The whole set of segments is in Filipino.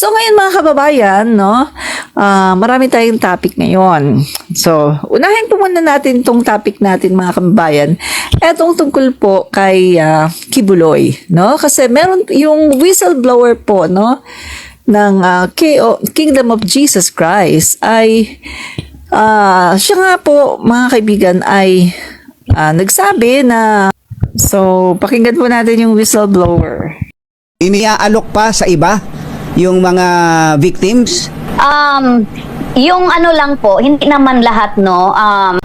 So ngayon mga kababayan, no, marami tayong topic ngayon. So, unahin po muna natin itong topic natin mga kababayan. Etong tungkol po kay Kibuloy, no? Kasi meron yung whistleblower po, no, ng Kingdom of Jesus Christ ay siya nga po mga kaibigan ay nagsabi na, so pakinggan po natin yung whistleblower. Iniaalok pa sa iba yung mga victims? Yung ano lang po, hindi naman lahat, no.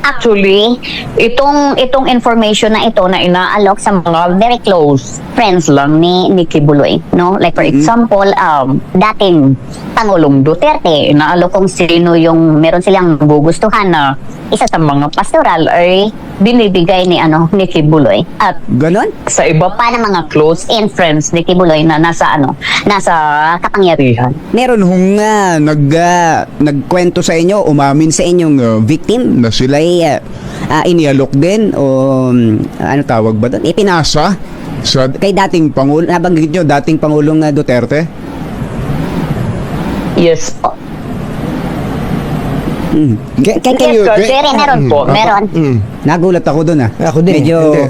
Actually, itong information na ito na inaalok sa mga very close friends lang ni Kibuloy, no. Like for example, dating Pangulong Duterte, inaalok kung sino yung meron silang gugustuhan na isa sa mga pastoral ay binibigay ni Kibuloy. At Ganon? sa iba pa ng mga close and friends ni Kibuloy na nasa kapangyarihan. Meron hong nagkwento sa inyo, umamin sa inyong victim na sila'y inialok din o ano tawag ba doon? Ipinasa kay dating Pangulo, nabanggit nyo, dating Pangulong Duterte? Yes po. Can Yes, you, sir. Very meron po. Meron. nagulat ako doon Ako din. Medyo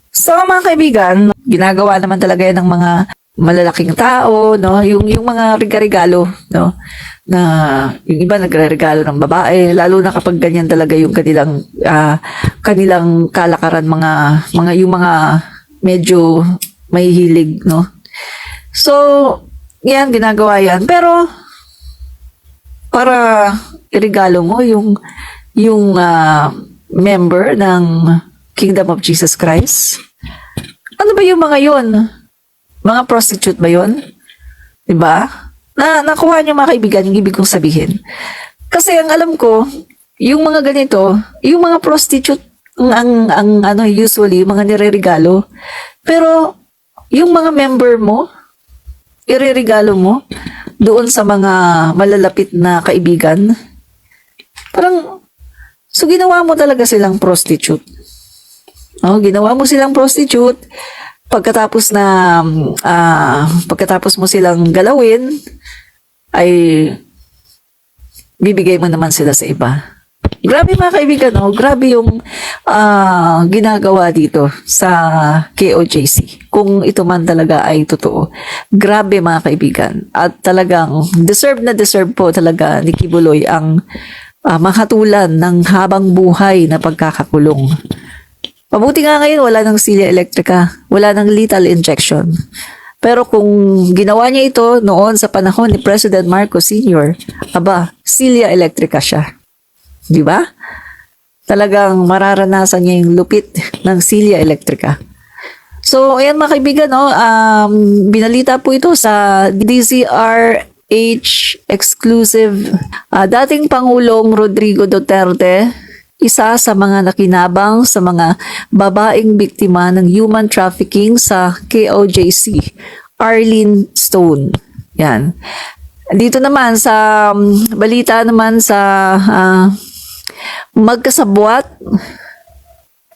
So mga kaibigan, ginagawa naman talaga yan ng mga malalaking tao, no? Yung mga regalo, no? Na yung iba nagre-regalo ng babae, lalo na kapag ganyan talaga yung kanilang kalakaran, yung mga medyo mahihilig, no? So, yan, ginagawa yan. Pero, para iregalo mo yung member ng Kingdom of Jesus Christ, ano ba yung mga yon? Mga prostitute ba yon? Diba? Nakuha niyo mga kaibigan yung ibig kong sabihin. Kasi ang alam ko, yung mga ganito, yung mga prostitute usually, mga nireregalo. Pero, yung mga member mo, ireregalo mo doon sa mga malalapit na kaibigan, parang, so ginawa mo talaga silang prostitute. Ginawa mo silang prostitute, pagkatapos mo silang galawin, ay bibigay mo naman sila sa iba. Grabe mga kaibigan, grabe yung ginagawa dito sa KOJC. Kung ito man talaga ay totoo. Grabe mga kaibigan. At talagang deserve po talaga ni Kibuloy ang makatulan ng habang buhay na pagkakakulong. Mabuti nga ngayon, wala ng silya elektrika, wala ng lethal injection. Pero kung ginawa niya ito noon sa panahon ni President Marcos Sr., silya elektrika siya. Di ba? Talagang mararanasan niya yung lupit ng silya elektrika. So, ayan mga kaibigan, binalita po ito sa DZRH exclusive. Dating Pangulong Rodrigo Duterte, isa sa mga nakinabang sa mga babaeng biktima ng human trafficking sa KOJC, Arlene Stone. Yan. Dito naman sa balita naman sa magkasabwat,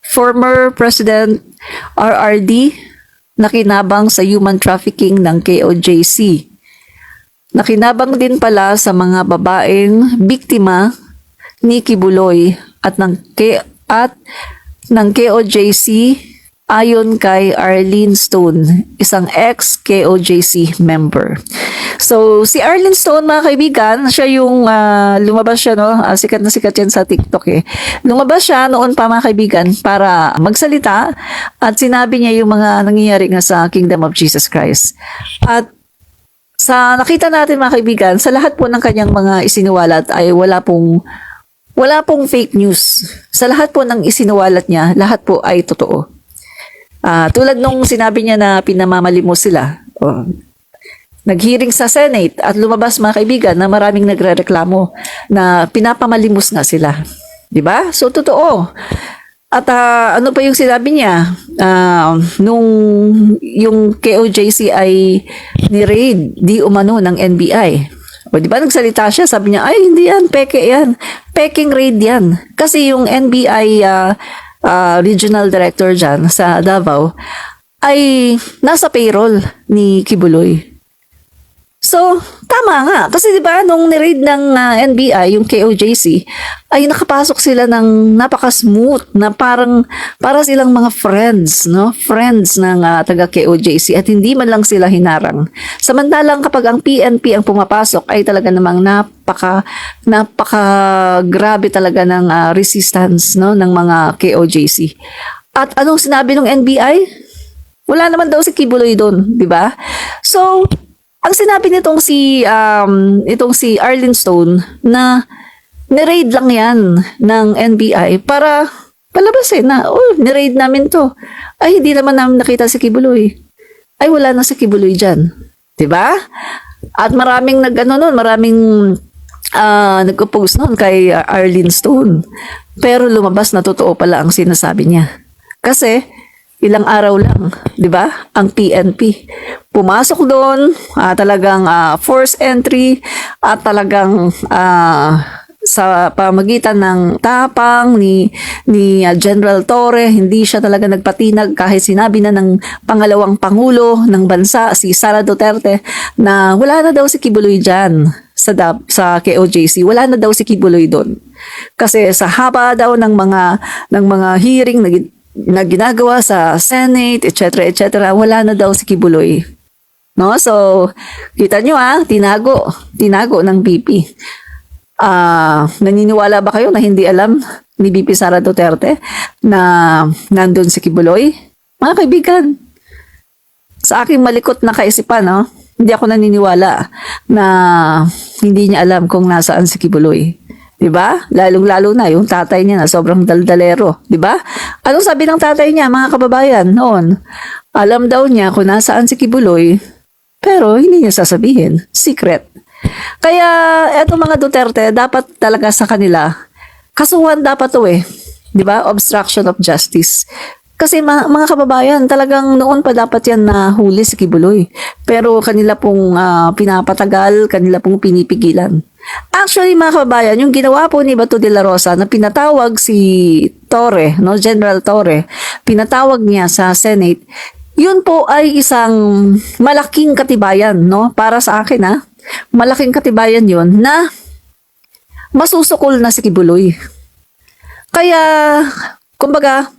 former President RRD nakinabang sa human trafficking ng KOJC. Nakinabang din pala sa mga babaeng biktima ni Kibuloy at ng KOJC ayon kay Arlene Stone, isang ex-KOJC member. So, si Arlene Stone, mga kaibigan, siya yung lumabas siya, no? Sikat na sikat yan sa TikTok eh. Lumabas siya noon pa, mga kaibigan, para magsalita at sinabi niya yung mga nangyayari nga sa Kingdom of Jesus Christ. At sa nakita natin, mga kaibigan, sa lahat po ng kanyang mga isinuwalat ay wala pong fake news. Sa lahat po ng isinuwalat niya, lahat po ay totoo. Tulad nung sinabi niya na pinamamalimos sila. Nag-hearing sa Senate at lumabas mga kaibigan na maraming nagrereklamo na pinapamalimos nga sila. Diba? So, totoo. At ano pa yung sinabi niya? Nung yung KOJC ay ni-raid di umano ng NBI. O di ba nagsalita siya, sabi niya, ay hindi yan, peke yan. Peking raid yan. Kasi yung NBI regional director dyan sa Davao ay nasa payroll ni Kibuloy. So, tama nga. Kasi di ba nung ni-raid ng NBI, yung KOJC, ay nakapasok sila ng napaka-smooth na para silang mga friends, no? Friends ng taga KOJC at hindi man lang sila hinarang. Samantalang kapag ang PNP ang pumapasok ay talaga namang napaka grabe talaga ng resistance, no, ng mga KOJC. At anong sinabi ng NBI? Wala naman daw si Kibuloy doon, di ba? So, ang sinabi nitong si Arlene Stone na ni-raid lang yan ng NBI para palabasin na, ni-raid namin to. Ay, hindi naman namin nakita si Kibuloy. Ay, wala na si Kibuloy dyan. Diba? At maraming nagpo-post noon kay Arlene Stone. Pero lumabas na totoo pala ang sinasabi niya. Kasi, ilang araw lang, 'di ba? Ang PNP pumasok doon, talagang force entry at talagang sa pamagitan ng tapang ni General Torre, hindi siya talaga nagpatinag kahit sinabi na ng pangalawang pangulo ng bansa si Sara Duterte na wala na daw si Kibuloy diyan sa KOJC, wala na daw si Kibuloy doon. Kasi sa haba daw ng mga hearing na ginagawa sa Senate, etc., wala na daw si Kibuloy. No? So, kita nyo tinago ng BP. Naniniwala ba kayo na hindi alam ni BP Sara Duterte na nandun si Kibuloy? Mga kaibigan, sa aking malikot na kaisipan, hindi ako naniniwala na hindi niya alam kung nasaan si Kibuloy. 'Di ba? Lalong-lalo na yung tatay niya na sobrang daldalero, 'di ba? Anong sabi ng tatay niya, mga kababayan, noon? Alam daw niya kung nasaan si Kibuloy, pero hindi niya sasabihin, secret. Kaya eto mga Duterte, dapat talaga sa kanila kasuhan dapat 'to 'di ba? Obstruction of justice. Kasi mga kababayan, talagang noon pa dapat yan na huli si Kibuloy. Pero kanila pong pinapatagal, kanila pong pinipigilan. Actually, mga kababayan, yung ginawa po ni Bato de la Rosa na pinatawag si Torre, no, General Torre, pinatawag niya sa Senate, yun po ay isang malaking katibayan, no, para sa akin, malaking katibayan yun na masusukol na si Kibuloy. Kaya, kumbaga,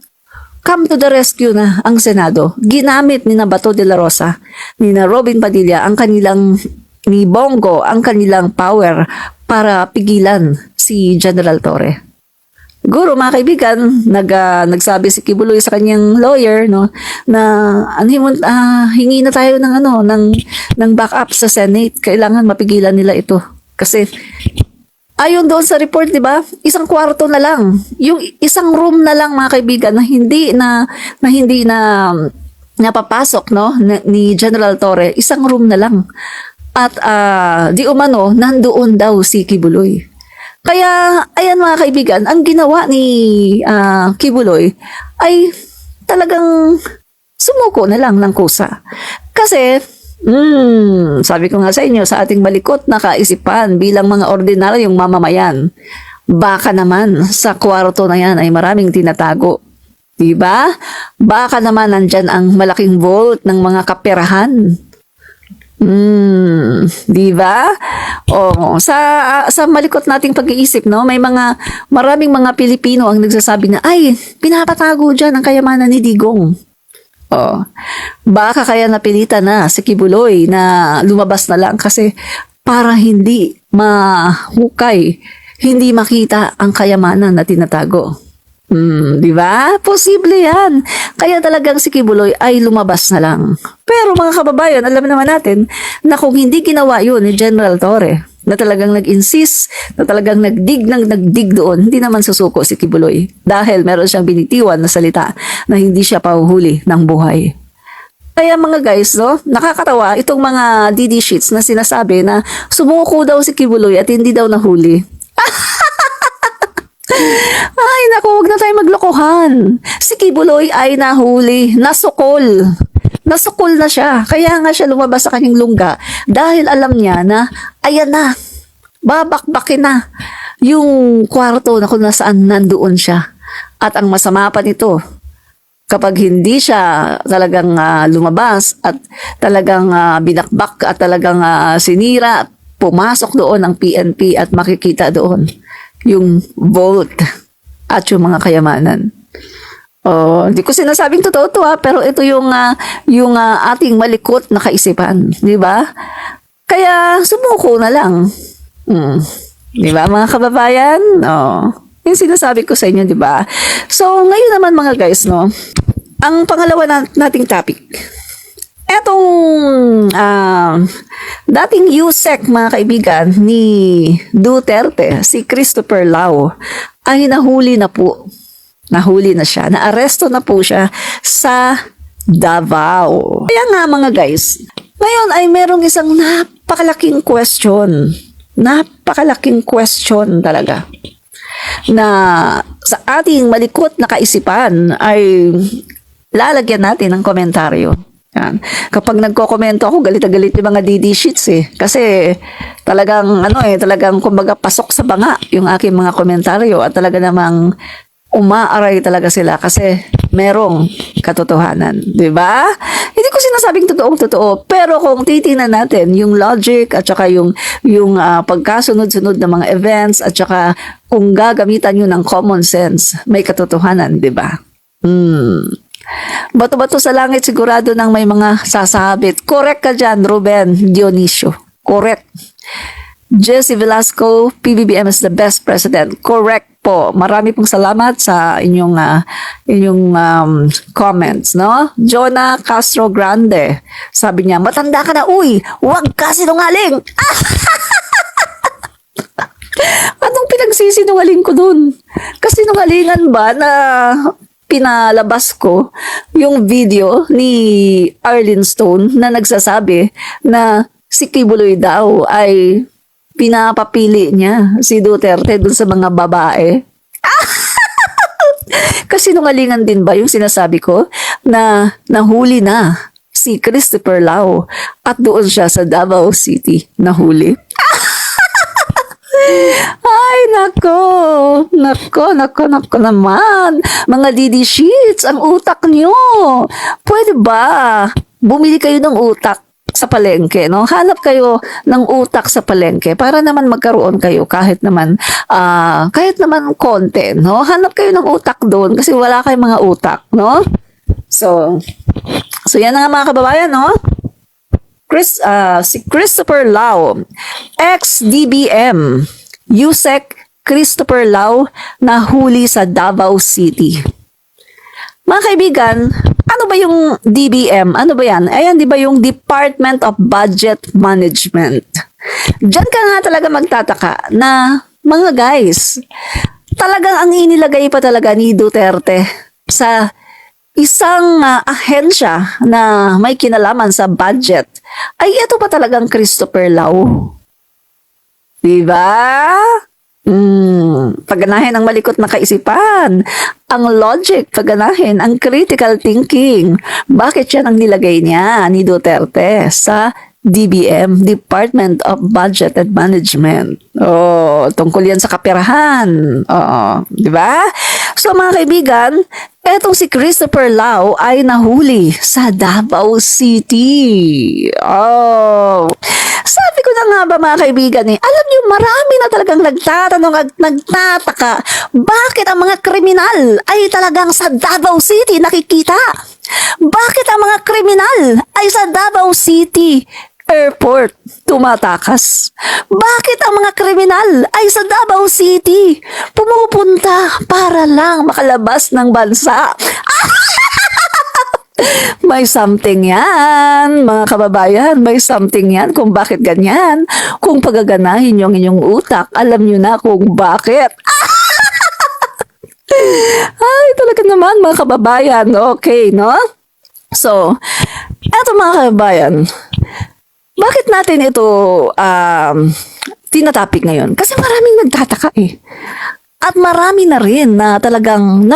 come to the rescue na ang Senado. Ginamit ni Bato de la Rosa, ni Robin Padilla, ni Bongo, ang kanilang power para pigilan si General Torre. Siguro mga kaibigan, nagsabi si Kibuloy sa kanyang lawyer, no, na hingi na tayo ng backup sa Senate. Kailangan mapigilan nila ito. Kasi ayon doon sa report, 'di ba? Isang kwarto na lang. Yung isang room na lang, mga kaibigan, na hindi na napapasok, no, ni General Torre, isang room na lang. At di umano nandoon daw si Kibuloy. Kaya ayan mga kaibigan, ang ginawa ni Kibuloy ay talagang sumuko na lang ng kusa. Kasi sabi ko nga sa inyo, sa ating malikot na kaisipan bilang mga ordinaryong mamamayan, baka naman sa kwarto na yan ay maraming tinatago. Diba? Baka naman nandyan ang malaking vault ng mga kaperahan. Diba? O, sa malikot nating pag-iisip, no, maraming mga Pilipino ang nagsasabi na, ay, pinapatago dyan ang kayamanan ni Digong. Baka kaya napilitan na si Kibuloy na lumabas na lang kasi para hindi mahukay, hindi makita ang kayamanan na tinatago. Di ba? Posible yan. Kaya talagang si Kibuloy ay lumabas na lang. Pero mga kababayan, alam naman natin na kung hindi ginawa yun ni General Torre, na talagang nag-insist, na talagang nagdig doon, hindi naman susuko si Kibuloy. Dahil meron siyang binitiwan na salita na hindi siya pahuhuli ng buhay. Kaya mga guys, no, nakakatawa itong mga DD sheets na sinasabi na sumuko daw si Kibuloy at hindi daw nahuli. Ay, naku, huwag na tayo maglokohan. Si Kibuloy ay nahuli, nasukol. Nasukol na siya. Kaya nga siya lumabas sa kanyang lungga dahil alam niya na, ayan na, babakbakin na yung kwarto na kung nasaan nandoon siya. At ang masama pa nito, kapag hindi siya talagang lumabas at talagang binakbak at talagang sinira, pumasok doon ang PNP at makikita doon yung vault at yung mga kayamanan. Oh, hindi ko sinasabing totoo to pero ito yung ating malikot na kaisipan, di ba? Kaya sumuko na lang. Di ba mga kababayan? Oh, yung sinasabi ko sa inyo, di ba? So, ngayon naman mga guys, no? Ang pangalawa nating topic. Etong dating USEC mga kaibigan ni Duterte, si Christopher Lau, ay nahuli na po. Nahuli na siya. Naaresto na po siya sa Davao. Kaya nga mga guys, ngayon ay merong isang napakalaking question. Napakalaking question talaga. Na sa ating malikot na kaisipan ay lalagyan natin ng komentaryo. Yan. Kapag nagko-komento ako, galit na galit yung mga DD sheets eh. Kasi talagang talagang kumbaga pasok sa banga yung aking mga komentaryo at talaga namang umaaray talaga sila kasi merong katotohanan, 'di ba? Hindi ko sinasabing totoo, pero kung titingnan natin yung logic at saka yung pagkasunod-sunod ng mga events at saka kung gagamitan yun ng common sense, may katotohanan, 'di ba? Bato-bato sa langit sigurado nang may mga sasabit. Correct ka dyan, Ruben Dionisio. Correct. Jesse Velasco, PBBM is the best president. Correct po. Marami pong salamat sa inyong comments, no? Jonah Castro Grande, sabi niya, matanda ka na, uy, wag ka sinungaling. Anong pinagsisinungaling ko dun? Kasinungalingan ba na pinalabas ko yung video ni Arlene Stone na nagsasabi na si Kibuloy daw ay pinapapili niya si Duterte dun sa mga babae. Kasinungalingan din ba yung sinasabi ko na nahuli na si Christopher Lau at doon siya sa Davao City nahuli? Ay, nako naman. Mga DD sheets, ang utak nyo. Pwede ba? Bumili kayo ng utak sa palengke, no? Hanap kayo ng utak sa palengke para naman magkaroon kayo kahit naman konti, no? Hanap kayo ng utak doon kasi wala kayong mga utak, no? So yan na nga mga kababayan, no? Si Christopher Lau, ex-DBM, USEC Christopher Lau, nahuli sa Davao City. Mga kaibigan, ano ba yung DBM? Ano ba yan? Ayan, di ba yung Department of Budget Management? Diyan ka nga talaga magtataka na, mga guys, talagang ang inilagay pa talaga ni Duterte sa isang ahensya na may kinalaman sa budget ay ito pa talagang Christopher Lau. Diba? Pagganahin ang malikot na kaisipan, ang logic, pagganahin ang critical thinking. Bakit yan ang nilagay niya ni Duterte sa DBM, Department of Budget and Management? Oh, tungkol yan sa kaperahan. Oh, di ba? So mga kaibigan, etong si Christopher Lau ay nahuli sa Davao City. Oh, sabi ko na nga ba mga kaibigan alam niyo marami na talagang nagtatanong at nagtataka bakit ang mga kriminal ay talagang sa Davao City nakikita? Bakit ang mga kriminal ay sa Davao City Airport tumatakas? Bakit ang mga kriminal ay sa Davao City pumupunta para lang makalabas ng bansa? May something yan, mga kababayan. May something yan kung bakit ganyan. Kung pagaganahin yung inyong utak, alam nyo na kung bakit. Ay, talaga naman mga kababayan. Okay, no? So, eto mga kababayan, bakit natin ito tinatapik ngayon? Kasi maraming nagtataka At marami na rin na talagang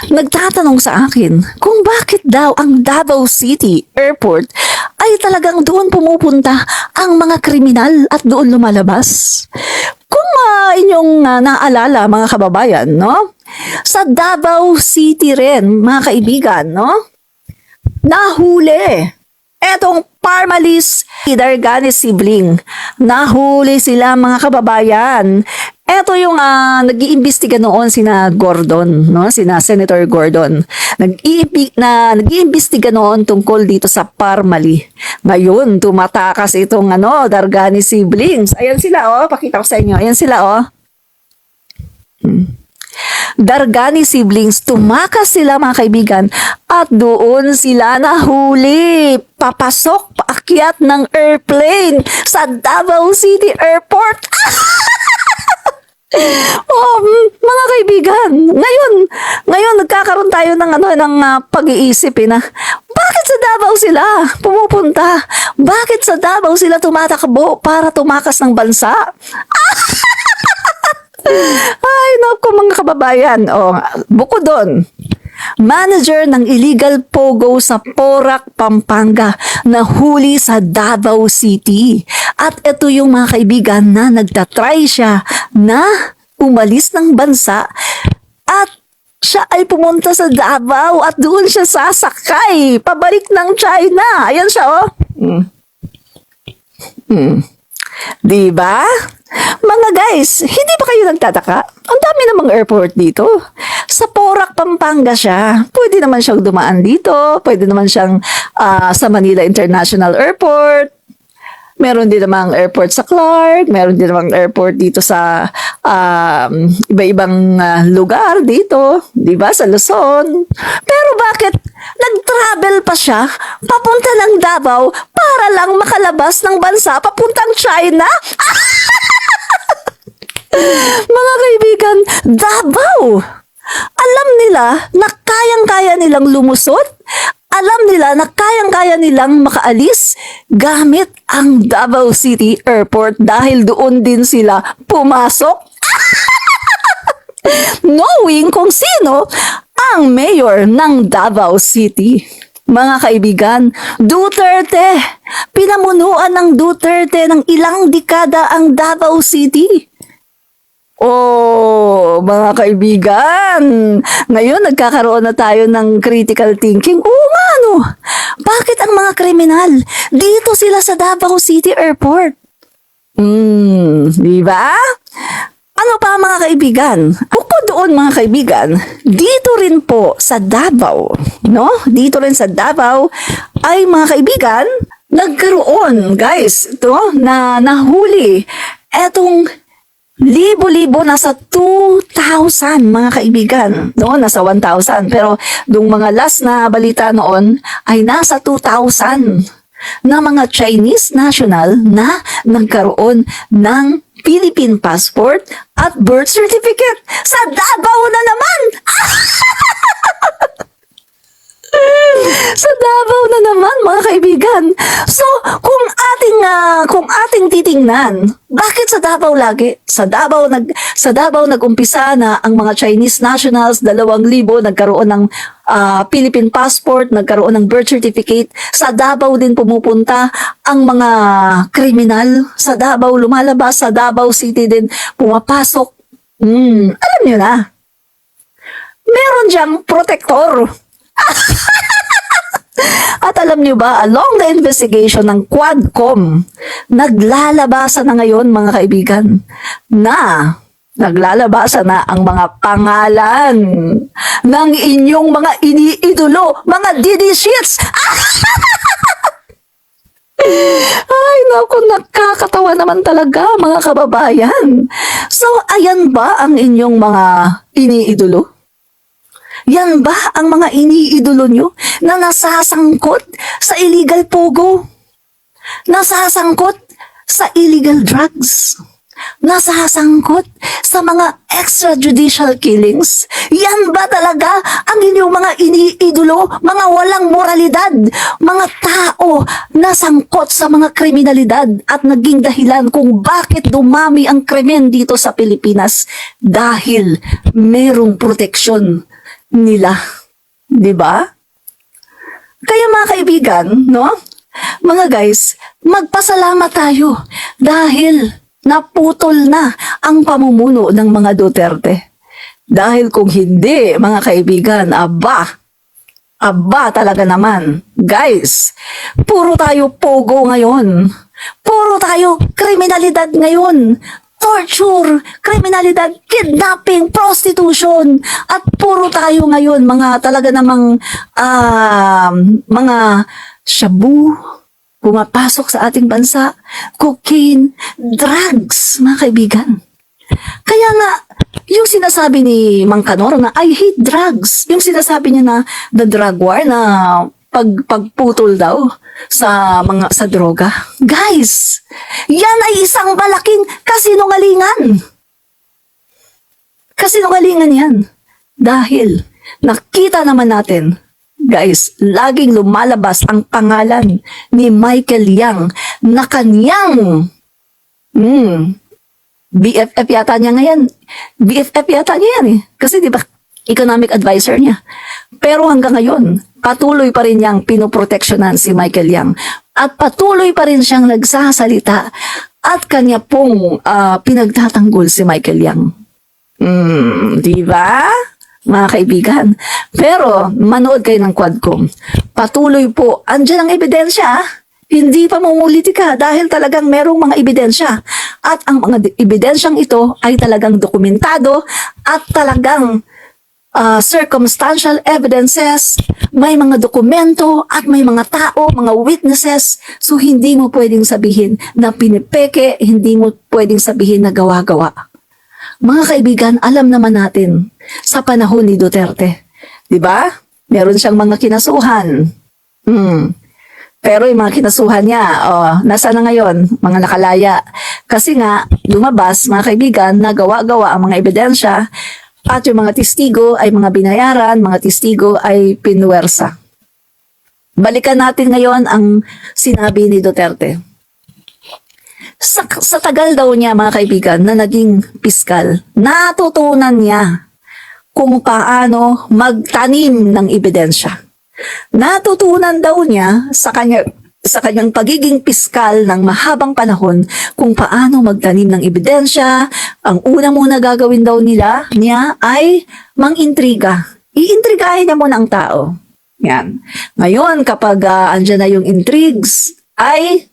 nagtatanong sa akin kung bakit daw ang Davao City Airport ay talagang doon pumupunta ang mga kriminal at doon lumalabas. Kung inyong naalala mga kababayan, no? Sa Davao City rin, mga kaibigan, no? Nahuli etong Parmalis Dargani sibling. Nahuli sila mga kababayan. Ito yung nag-iimbestiga noon sina Gordon, no? Sina Senator Gordon. Nag-iimbestiga noon tungkol dito sa Parmali. Ngayon, tumatakas itong Dargani siblings. Ayan sila, pakita ko sa inyo. Ayan sila, Dargani siblings, tumakas sila mga kaibigan at doon sila nahuli. Papasok, paakyat ng airplane sa Davao City Airport. Mga kaibigan, ngayon nagkakaroon tayo ng pag-iisip na bakit sa Davao sila pumupunta? Bakit sa Davao sila tumatakbo para tumakas ng bansa? Ay, naku mga kababayan. Bukod doon, manager ng illegal pogo sa Porac, Pampanga, nahuli sa Davao City. At ito yung mga kaibigan na nagtatry siya na umalis ng bansa at siya ay pumunta sa Davao at doon siya sasakay pabalik ng China. Ayan siya, Diba? Mga guys, hindi ba kayo nagtataka? Ang dami namang airport dito. Sa Porac, Pampanga siya. Pwede naman siyang dumaan dito. Pwede naman siyang sa Manila International Airport. Meron din namang airport sa Clark. Meron din namang airport dito sa iba-ibang lugar dito. Diba? Sa Luzon. Pero bakit nag-travel pa siya papunta ng Davao para lang makalabas ng bansa papuntang China? Mga kaibigan, Davao! Alam nila na kayang-kaya nilang lumusot. Alam nila na kayang-kaya nilang makaalis gamit ang Davao City Airport dahil doon din sila pumasok. Knowing kung sino ang mayor ng Davao City. Mga kaibigan, Duterte. Pinamunuan ng Duterte ng ilang dekada ang Davao City. Mga kaibigan, ngayon nagkakaroon na tayo ng critical thinking. Bakit ang mga kriminal dito sila sa Davao City Airport? Di ba? Ano pa mga kaibigan? Bukod doon mga kaibigan, dito rin po sa Davao, no? Dito rin sa Davao ay mga kaibigan, nagkaroon, guys, ito na nahuli etong libo-libo, nasa 2,000 mga kaibigan. No, nasa 1,000. Pero yung mga last na balita noon ay nasa 2,000 na mga Chinese national na nagkaroon ng Philippine passport at birth certificate sa Davao na naman. Sa Davao na naman mga kaibigan. So, kung ating titingnan, bakit sa Davao lagi? Sa Davao nag-umpisa na ang mga Chinese nationals, 2,000 nagkaroon ng Philippine passport, nagkaroon ng birth certificate. Sa Davao din pumupunta ang mga kriminal. Sa Davao lumalabas, sa Davao City din pumapasok. Alam niyo na. Meron diyang protector. At alam niyo ba, along the investigation ng Quadcom, naglalabasan na ngayon mga kaibigan na naglalabasan na ang mga pangalan ng inyong mga iniidolo, mga DD sheets. Ay, naku, nakakatawa naman talaga mga kababayan. So, ayan ba ang inyong mga iniidolo? Yan ba ang mga iniidolo nyo na nasasangkot sa illegal pogo? Nasasangkot sa illegal drugs? Nasasangkot sa mga extrajudicial killings? Yan ba talaga ang inyong mga iniidolo, mga walang moralidad, mga tao na sangkot sa mga kriminalidad at naging dahilan kung bakit dumami ang krimen dito sa Pilipinas? Dahil merong proteksyon nila, 'di ba? Kaya mga kaibigan, no? Mga guys, magpasalamat tayo dahil naputol na ang pamumuno ng mga Duterte. Dahil kung hindi, mga kaibigan, aba talaga naman. Guys, puro tayo pogo ngayon. Puro tayo kriminalidad ngayon. Torture, kriminalidad, kidnapping, prostitution. At puro tayo ngayon mga talaga namang mga shabu, pumapasok sa ating bansa, cocaine, drugs, mga kaibigan. Kaya nga, yung sinasabi ni Mang Kanor na I hate drugs, yung sinasabi niya na the drug war na pagputol daw sa droga. Guys, yan ay isang malaking kasinungalingan. Kasinungalingan yan. Dahil nakita naman natin, guys, laging lumalabas ang pangalan ni Michael Yang na kanyang BFF yata niya ngayon. BFF yata niya yan eh. Kasi di ba, economic advisor niya. Pero hanggang ngayon, patuloy pa rin niyang pinoproteksyonan si Michael Yang. At patuloy pa rin siyang nagsasalita at kanya pong pinagtatanggol si Michael Yang. Di ba? Mga kaibigan. Pero, manood kayo ng Quadcom. Patuloy po, andyan ang ebidensya. Hindi pa mumulitika dahil talagang merong mga ebidensya. At ang mga ebidensyang ito ay talagang dokumentado at talagang circumstantial evidences, may mga dokumento at may mga tao, mga witnesses. So hindi mo pwedeng sabihin na pinipeke, hindi mo pwedeng sabihin na gawa-gawa. Mga kaibigan, alam naman natin sa panahon ni Duterte, 'di ba? Meron siyang mga kinasuhan. Pero yung mga kinasuhan niya, nasa na ngayon? Mga nakalaya. Kasi nga, lumabas, mga kaibigan, na gawa-gawa ang mga ebidensya at yung mga testigo ay mga binayaran, mga testigo ay pinuwersa. Balikan natin ngayon ang sinabi ni Duterte. Sa tagal daw niya, mga kaibigan, na naging piskal, natutunan niya kung paano magtanim ng ebidensya. Natutunan daw niya sa kanyang pagiging piskal ng mahabang panahon kung paano magtanim ng ebidensya. Ang una muna gagawin daw niya ay mangintriga. Iintrigahin niya muna ang tao. Yan. Ngayon, kapag andyan na yung intrigues, ay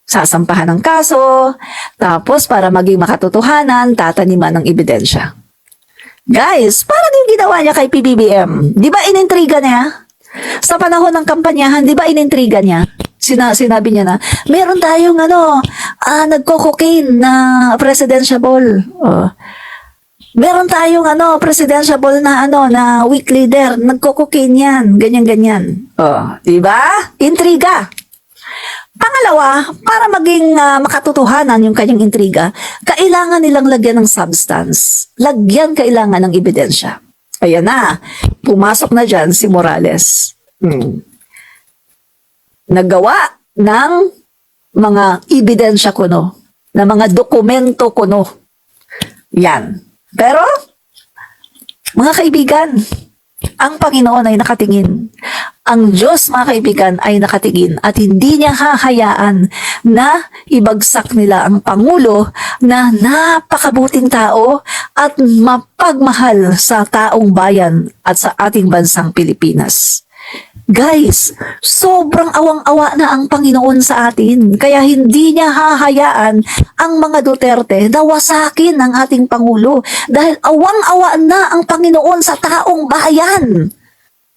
sasampahan ng kaso, tapos para maging makatotohanan, tataniman ng ebidensya. Guys, parang yung ginawa niya kay PBBM. Di ba inintriga niya? Sa panahon ng kampanyahan, di ba inintriga niya? Sinabi niya na, meron tayong nagko-cocaine na presidentiable. Meron tayong presidentiable na na weak leader, nagko-cocaine yan, ganyan-ganyan. Di ba? Intriga. Pangalawa, para maging makatotohanan yung kanyang intriga, kailangan nilang lagyan ng substance. Kailangan ng ebidensya. Ayan na, pumasok na dyan si Morales. Naggawa ng mga ebidensya kuno, na mga dokumento kuno. Yan. Pero, mga kaibigan, ang Panginoon ay nakatingin. Ang Diyos, mga kaibigan, ay nakatingin at hindi niya hahayaan na ibagsak nila ang Pangulo na napakabuting tao at mapagmahal sa taong bayan at sa ating bansang Pilipinas. Guys, sobrang awang-awa na ang Panginoon sa atin. Kaya hindi niya hahayaan ang mga Duterte na wasakin ang ating Pangulo. Dahil awang-awa na ang Panginoon sa taong bayan.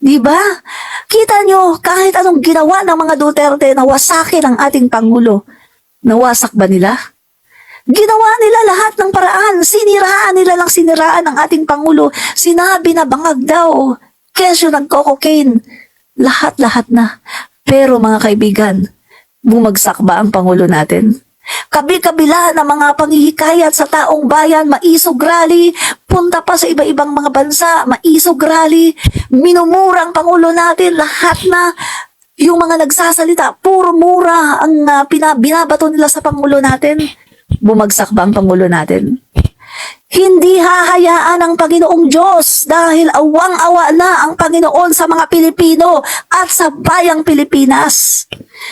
Diba? Kita nyo, kahit anong ginawa ng mga Duterte na wasakin ang ating Pangulo, nawasak ba nila? Ginawa nila lahat ng paraan. Siniraan ang ating Pangulo. Sinabi na bangag daw. Kesyo nagko-cocaine. Lahat-lahat na. Pero mga kaibigan, bumagsak ba ang Pangulo natin? Kabi-kabila na mga panghihikayat sa taong bayan, maisog rally, punta pa sa iba-ibang mga bansa, maisog rally, minumura ang Pangulo natin, lahat na yung mga nagsasalita, puro mura ang binabato nila sa Pangulo natin. Bumagsak ba ang Pangulo natin? Hindi hahayaan ang Panginoong Diyos dahil awang-awa na ang Panginoon sa mga Pilipino at sa bayang Pilipinas.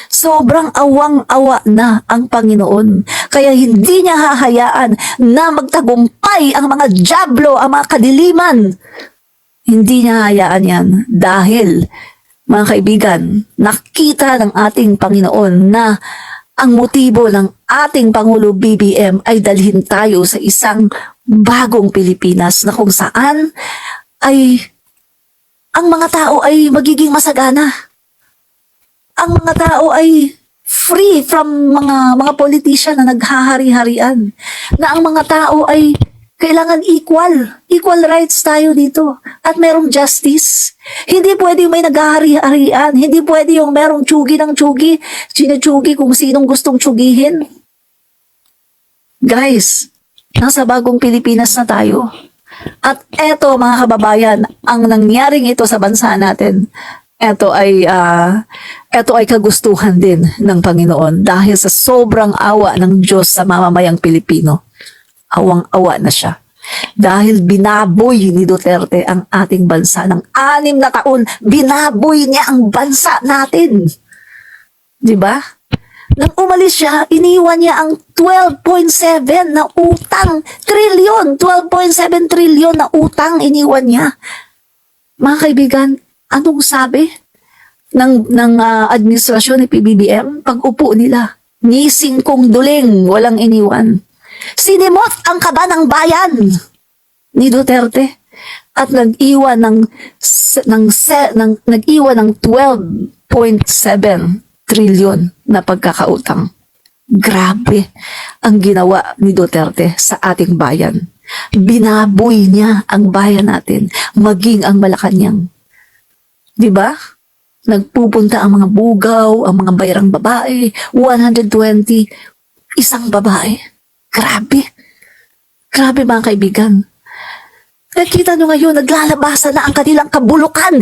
Sobrang awang-awa na ang Panginoon. Kaya hindi niya hahayaan na magtagumpay ang mga dyablo, ang mga kadiliman. Hindi niya hahayaan yan dahil, mga kaibigan, nakita ng ating Panginoon na ang motibo ng ating Pangulo BBM ay dalhin tayo sa isang bagong Pilipinas na kung saan ay ang mga tao ay magiging masagana. Ang mga tao ay free from mga politician na naghahari-harian. Na ang mga tao ay kailangan equal rights tayo dito. At merong justice. Hindi pwede yung may naghahari-harian. Hindi pwede yung merong tsugi ng tsugi. Sinutsugi kung sinong gustong tsugihin. Guys, nasa bagong Pilipinas na tayo. At eto mga kababayan, ang nangyaring ito sa bansa natin, ito ay kagustuhan din ng Panginoon dahil sa sobrang awa ng Diyos sa mamamayang Pilipino. Awang-awa na siya. Dahil binaboy ni Duterte ang ating bansa ng 6 na taon, binaboy niya ang bansa natin. 'Di ba? Nang umalis siya, iniwan niya ang 12.7 na utang, trilyon, 12.7 trilyon na utang iniwan niya. Mga kaibigan, anong sabi ng administrasyon ni PBBM pag upo nila? Ngising kong duling, walang iniwan. Sinimot ang kaba ng bayan ni Duterte at nag-iwan ng 12.7 trilyon na pagkakautang. Grabe ang ginawa ni Duterte sa ating bayan. Binaboy niya ang bayan natin, maging ang Malacanang. 'Di ba? Nagpupunta ang mga bugaw, ang mga bayrang babae, 120, isang babae. Grabe. Grabe mga kaibigan. Nakita nyo ngayon, naglalabasan na ang kanilang kabulukan.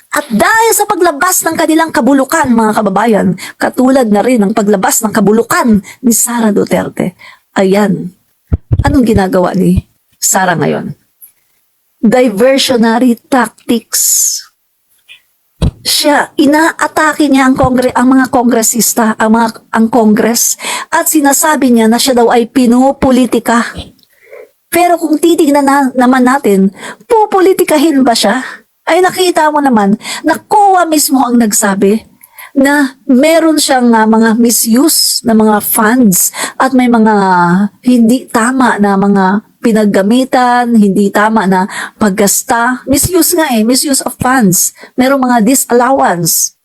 At dahil sa paglabas ng kanilang kabulukan, mga kababayan, katulad na rin ng paglabas ng kabulukan ni Sara Duterte. Ayan. Anong ginagawa ni Sara ngayon? Diversionary tactics. Siya, inaatake niya ang mga kongresista, ang Congress, at sinasabi niya na siya daw ay pinopolitika. Pero kung titignan naman natin, pupolitikahin ba siya? Ay nakita mo naman na COA mismo ang nagsabi na meron siyang mga misuse na mga funds at may mga hindi tama na mga pinaggamitan, hindi tama na paggasta. Misuse nga misuse of funds. Merong mga disallowance.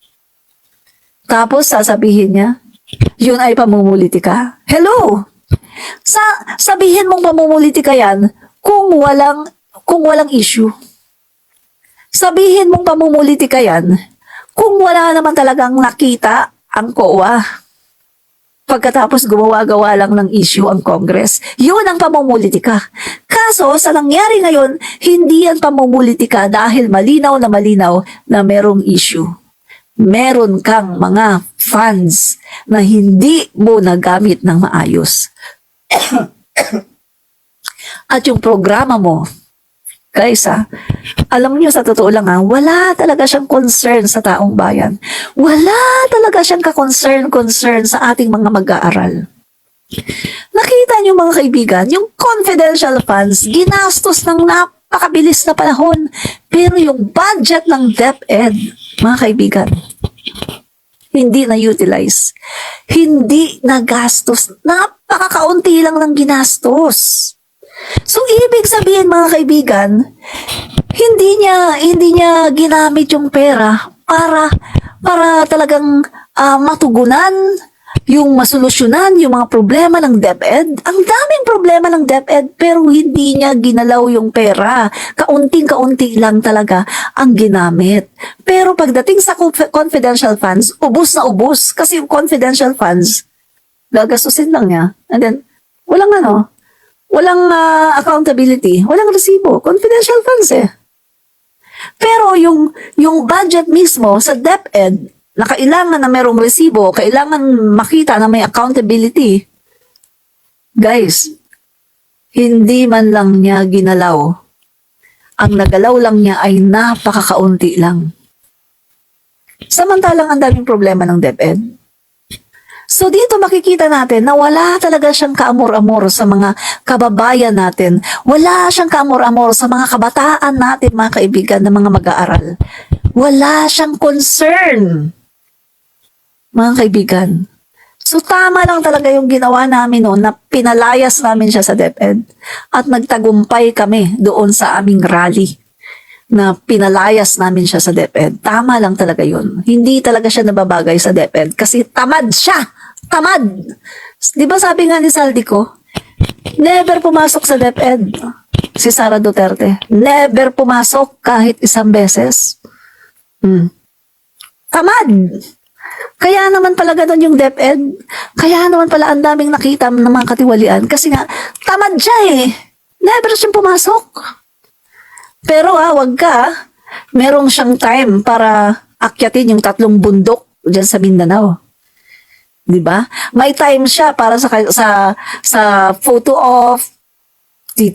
Tapos sasabihin niya, yun ay pamumulitika. Hello! Sabihin mong pamumulitika yan kung walang issue. Sabihin mong pamumulitika yan kung wala naman talagang nakita ang COA. Pagkatapos gumawa-gawa lang ng issue ang Congress. Yun ang pamumulitika. Kaso, sa nangyari ngayon, hindi yan pamumulitika dahil malinaw na merong issue. Meron kang mga funds na hindi mo nagamit ng maayos. At yung programa mo, guys alam niyo sa totoo lang wala talaga siyang concern sa taong bayan. Wala talaga siyang ka-concern sa ating mga mag-aaral. Nakita niyo mga kaibigan, yung confidential funds, ginastos ng napakabilis na panahon. Pero yung budget ng DepEd, mga kaibigan, hindi na-utilize. Hindi na-gastos. Napakakaunti lang ng ginastos. So, ibig sabihin mga kaibigan, hindi niya ginamit yung pera para talagang matugunan yung masolusyonan yung mga problema ng DepEd. Ang daming problema ng DepEd pero hindi niya ginalaw yung pera. Kaunting-kaunti lang talaga ang ginamit. Pero pagdating sa confidential funds, ubos na ubos kasi yung confidential funds gagastusin lang niya. And then walang accountability, walang resibo, confidential funds Pero yung budget mismo sa DepEd na kailangan na merong resibo, kailangan makita na may accountability. Guys, hindi man lang niya ginalaw. Ang nagalaw lang niya ay napakakaunti lang. Samantalang ang daming problema ng DepEd. So dito makikita natin na wala talaga siyang kaamor-amor sa mga kababayan natin. Wala siyang kaamor-amor sa mga kabataan natin, mga kaibigan, na mga mag-aaral. Wala siyang concern, mga kaibigan. So tama lang talaga yung ginawa namin noon na pinalayas namin siya sa DepEd at nagtagumpay kami doon sa aming rally na pinalayas namin siya sa DepEd. Tama lang talaga yun. Hindi talaga siya nababagay sa DepEd kasi tamad siya. Tamad! Di ba sabi nga ni Saldico, never pumasok sa DepEd si Sara Duterte. Never pumasok kahit isang beses. Tamad! Kaya naman pala ganun yung DepEd. Kaya naman pala ang daming nakita ng mga katiwalian. Kasi nga, tamad siya eh. Never siyang pumasok. Pero wag ka. Merong siyang time para akyatin yung 3 bundok dyan sa Mindanao. Di ba? May time siya para sa photo off,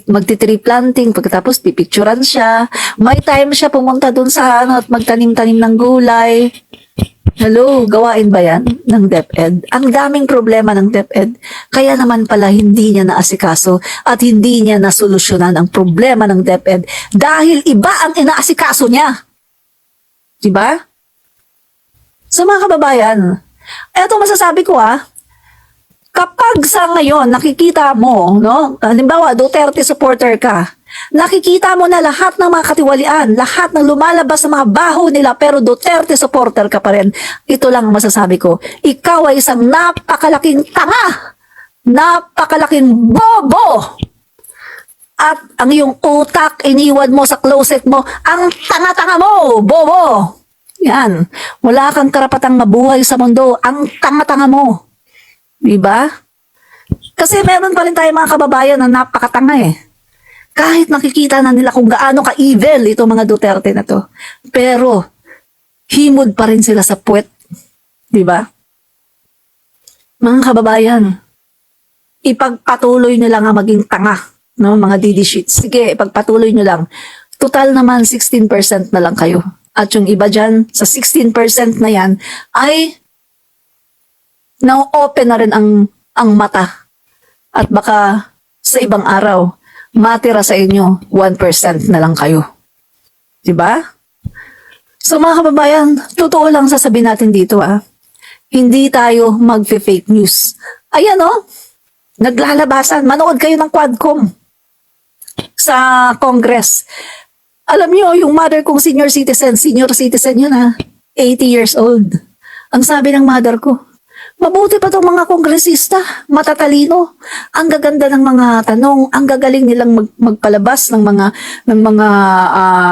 magti-tree planting, pagkatapos pipicturan siya. May time siya pumunta dun sa at magtanim-tanim ng gulay. Hello, gawain ba yan ng DepEd? Ang daming problema ng DepEd. Kaya naman pala hindi niya naasikaso at hindi niya nasolusyonan ang problema ng DepEd dahil iba ang inaasikaso niya. Diba? So mga kababayan, eto masasabi ko kapag sa ngayon nakikita mo, no, halimbawa Duterte supporter ka, nakikita mo na lahat ng mga katiwalian, lahat ng lumalabas sa mga baho nila pero Duterte supporter ka pa rin. Ito lang ang masasabi ko. Ikaw ay isang napakalaking tanga. Napakalaking bobo. At ang iyong utak iniwan mo sa closet mo. Ang tanga-tanga mo, bobo. Yan. Wala kang karapatang mabuhay sa mundo. Ang tanga-tanga mo. Diba? Kasi meron pa rin tayo mga kababayan na napakatanga eh. Kahit nakikita na nila kung gaano ka-evil itong mga Duterte na to. Pero, himod pa rin sila sa puwet. Diba? Mga kababayan, ipagpatuloy nyo lang ang maging tanga. No? Mga DD sheets. Sige, ipagpatuloy nyo lang. Total naman, 16% na lang kayo. At yung iba dyan, sa 16% na yan, ay na-open na rin ang mata. At baka sa ibang araw, matira sa inyo, 1% na lang kayo. Diba? So mga kababayan, totoo lang sasabihin natin dito Hindi tayo mag-fake news. Ayan naglalabasan. Manood kayo ng Quadcom sa Congress. Alam niyo, yung mother kong senior citizen yun 80 years old. Ang sabi ng mother ko, mabuti pa itong mga kongresista, matatalino. Ang gaganda ng mga tanong, ang gagaling nilang magpalabas ng mga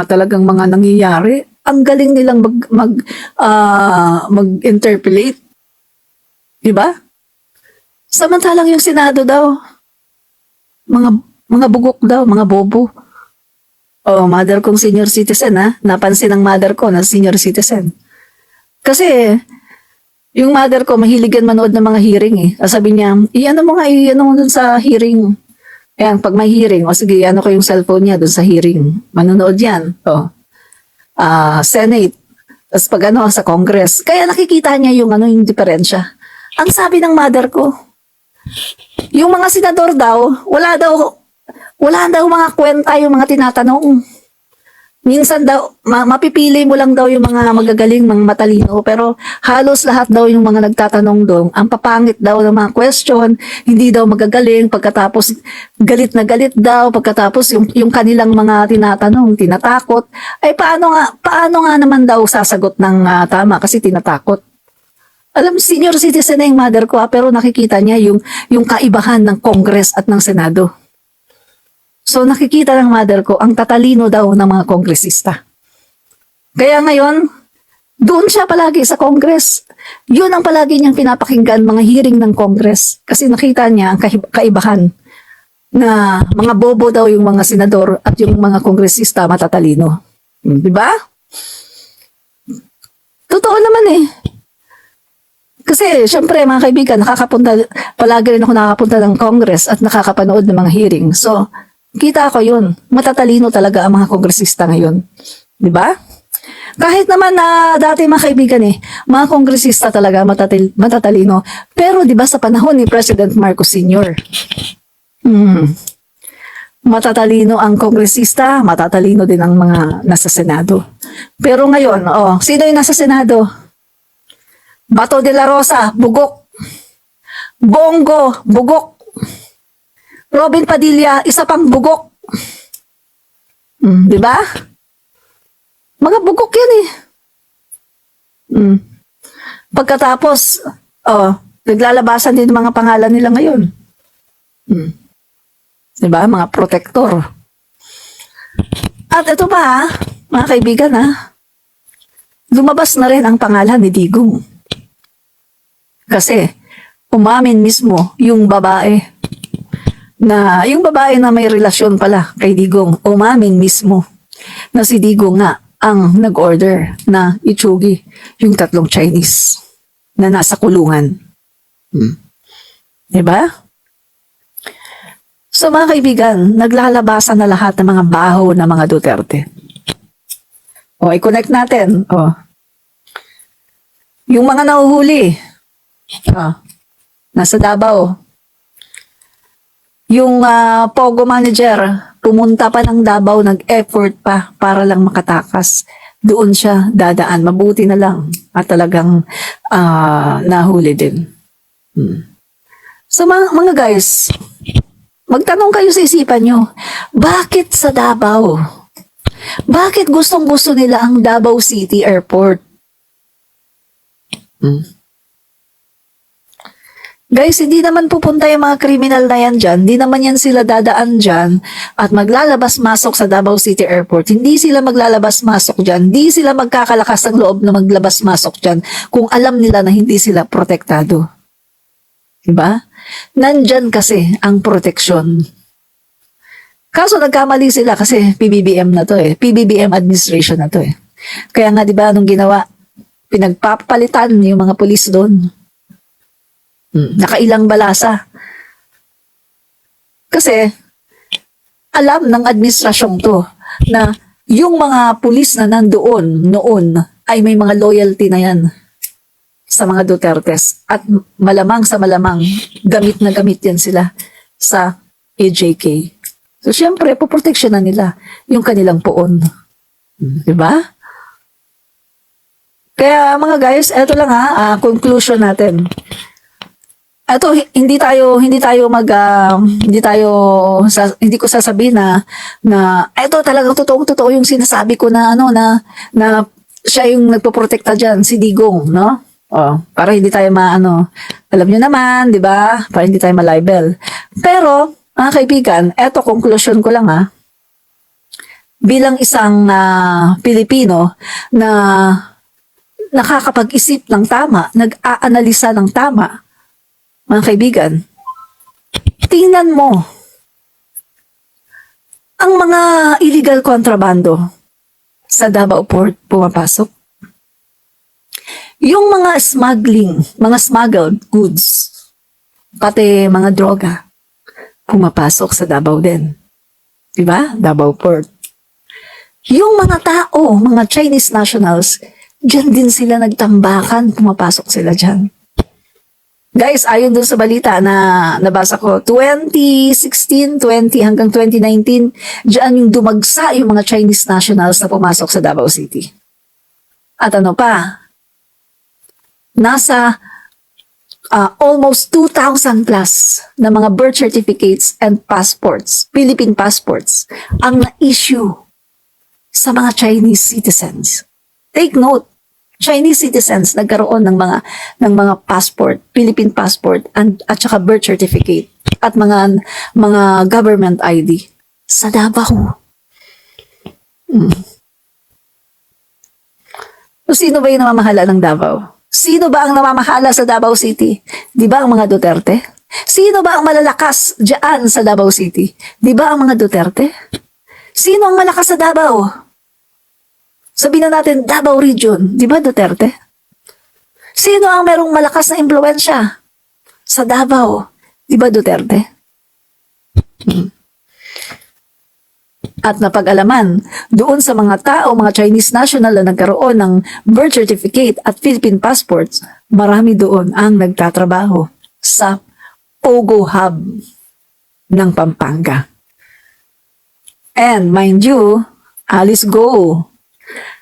talagang mga nangyayari. Ang galing nilang mag-interpolate. Diba? Samantalang yung Senado daw, mga bugok daw, mga bobo. Mother kong senior citizen napansin ng mother ko na senior citizen. Kasi yung mother ko, mahiligan manood ng mga hearing Sabi niya, iano mo dun sa hearing. Ayan, pag may hearing, sige, ko yung cellphone niya dun sa hearing. Manonood yan. Senate. Tapos pag sa Congress. Kaya nakikita niya yung diferensya. Ang sabi ng mother ko, yung mga senador daw, wala daw mga kwenta yung mga tinatanong. Minsan daw, mapipili mo lang daw yung mga magagaling, mga matalino, pero halos lahat daw yung mga nagtatanong doon, ang papangit daw ng mga question, hindi daw magagaling, pagkatapos galit na galit daw, pagkatapos yung kanilang mga tinatanong, tinatakot, ay paano nga naman daw sasagot ng tama kasi tinatakot. Alam, senior citizen na yung mother ko pero nakikita niya yung kaibahan ng Congress at ng Senado. So nakikita ng mother ko, ang tatalino daw ng mga kongresista. Kaya ngayon, doon siya palagi sa Congress. Yun ang palagi niyang pinapakinggan, mga hearing ng Congress. Kasi nakita niya ang kaibahan na mga bobo daw yung mga senador at yung mga kongresista matatalino. Diba? Totoo naman Kasi, syempre, mga kaibigan, palagi rin ako nakakapunta ng Congress at nakakapanood ng mga hearing. So, kita ko yun. Matatalino talaga ang mga kongresista ngayon. Di ba? Kahit naman na dati mga kaibigan mga kongresista talaga matatalino. Pero 'di ba sa panahon ni President Marcos Sr. Matatalino ang kongresista, matatalino din ang mga nasa Senado. Pero ngayon, sino yung nasa Senado? Bato de la Rosa, bugok. Bongo, bugok. Robin Padilla, isa pang bugok. 'Di ba? Mga bugok yan Pagkatapos, naglalabasan din mga pangalan nila ngayon. Diba? Mga protector. At ito pa, mga kaibigan lumabas na rin ang pangalan ni Digong. Kasi, umamin mismo yung babae na may relasyon pala kay Digong. Umamin mismo na si Digong nga ang nag-order na itsugi yung 3 Chinese na nasa kulungan. Diba? So mga kaibigan, naglalabasan na lahat ng mga baho ng mga Duterte. I-connect natin. Yung mga nahuhuli, nasa Davao. Yung Pogo manager, pumunta pa ng Davao, nag-effort pa para lang makatakas. Doon siya dadaan. Mabuti na lang. At talagang nahuli din. So mga guys, magtanong kayo sa isipan nyo, bakit sa Davao? Bakit gustong-gusto nila ang Davao City Airport? Guys, hindi naman pupunta yung mga kriminal na yan dyan. Hindi naman yan sila dadaan dyan at maglalabas-masok sa Davao City Airport. Hindi sila maglalabas-masok dyan. Hindi sila magkakalakas ng loob na maglabas-masok dyan kung alam nila na hindi sila protektado. Diba? Nandyan kasi ang proteksyon. Kaso nagkamali sila kasi PBBM na to PBBM administration na to Kaya nga diba anong ginawa? Pinagpapalitan yung mga pulis doon. Nakailang balasa. Kasi, alam ng administrasyong to na yung mga pulis na nandoon noon ay may mga loyalty na yan sa mga Dutertes. At malamang sa malamang, gamit na gamit yan sila sa AJK. So, syempre, poproteksyonan nila yung kanilang poon. Diba? Kaya mga guys, eto lang conclusion natin. Ito, hindi ko sasabihin na ito talagang totoo yung sinasabi ko na na siya yung nagpoprotekta diyan, si Digong, no? Para hindi tayo alam niyo naman, 'di ba? Para hindi tayo malibel. Pero, mga kaibigan, ito conclusion ko lang bilang isang Pilipino na nakakapag-isip ng tama, nag-aanalisa ng tama. Mga kaibigan, tingnan mo ang mga illegal kontrabando sa Davao Port pumapasok. Yung mga smuggled goods, pati mga droga, pumapasok sa Davao din. Diba? Davao Port. Yung mga tao, mga Chinese nationals, dyan din sila nagtambakan, pumapasok sila dyan. Guys, ayon dun sa balita na nabasa ko, 2016, 20 hanggang 2019, diyan yung dumagsa yung mga Chinese nationals na pumasok sa Davao City. At nasa almost 2,000 plus na mga birth certificates and passports, Philippine passports, ang na-issue sa mga Chinese citizens. Take note, Chinese citizens nagkaroon ng mga passport, Philippine passport at saka birth certificate at mga government ID sa Davao. So, sino ba yung namamahala ng Davao? Sino ba ang namamahala sa Davao City? Di ba ang mga Duterte? Sino ba ang malalakas diyan sa Davao City? Di ba ang mga Duterte? Sino ang malakas sa Davao? Sabihin na natin, Davao Region, di ba Duterte? Sino ang merong malakas na impluensya sa Davao? Di ba Duterte? at napag-alaman doon sa mga tao, mga Chinese national na nagkaroon ng birth certificate at Philippine passports, marami doon ang nagtatrabaho sa Pogo Hub ng Pampanga. And mind you, Alice Go.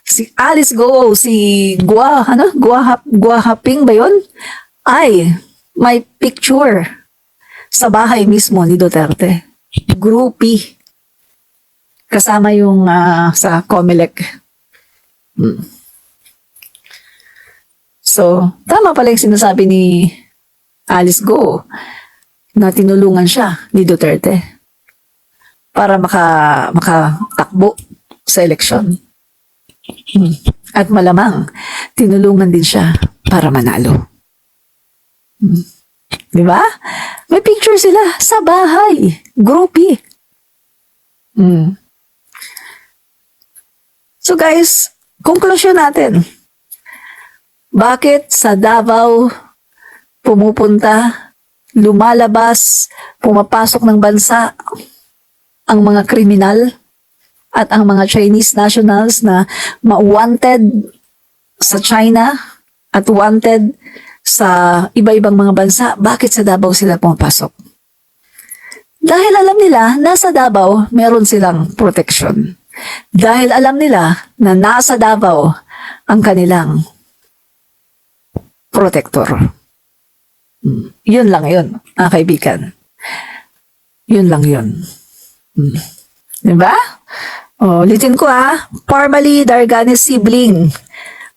Si Alice Go, si Gua Haping ba yun? Ay, may picture sa bahay mismo ni Duterte. Groupie. Kasama yung sa Comelec. So, tama pala yung sinasabi ni Alice Go na tinulungan siya ni Duterte para makatakbo sa eleksyon. At malamang, tinulungan din siya para manalo. Di ba? May picture sila sa bahay. Groupie. So guys, konklusyon natin. Bakit sa Davao pumupunta, lumalabas, pumapasok ng bansa ang mga kriminal at ang mga Chinese nationals na ma-wanted sa China at wanted sa iba-ibang mga bansa? Bakit sa Davao sila pumapasok? Dahil alam nila na sa Davao meron silang protection. Dahil alam nila na nasa Davao ang kanilang protector. Yun lang yun, mga kaibigan. Yun lang yun. Diba? O, ulitin ko Parmali Darganes sibling.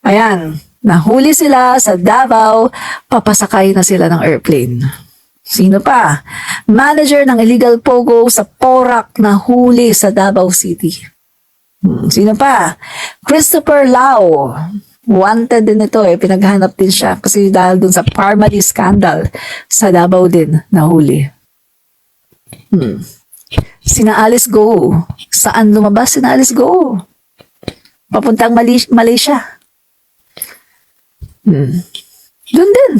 Ayan, nahuli sila sa Davao, papasakay na sila ng airplane. Sino pa? Manager ng illegal pogo sa Porac na huli sa Davao City. Sino pa? Christopher Lau. Wanted din ito pinaghanap din siya kasi dahil dun sa Parmali scandal sa Davao din nahuli. Sina Alice Go. Saan lumabas sina Alice Go? Papuntang Malaysia. Doon din.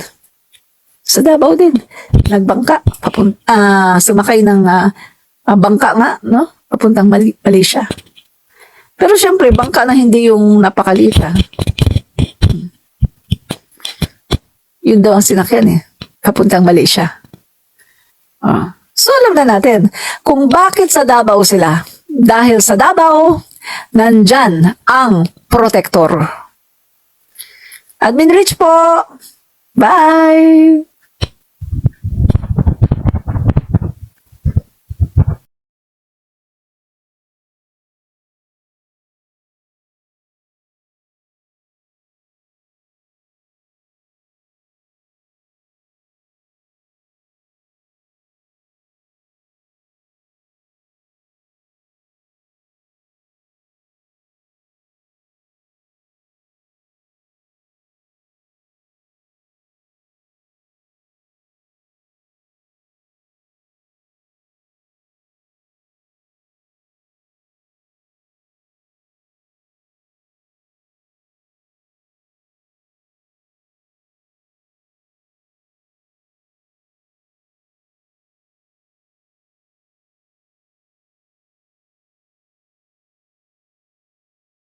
Sa Davao din. Nagbangka. Sumakay ng bangka nga, no? Papuntang Malaysia. Pero syempre, bangka na hindi yung napakaliit. Yun daw ang sinakyan papuntang Malaysia. So alam na natin kung bakit sa Davao sila. Dahil sa Davao, nandyan ang protector. Admin Rich po. Bye!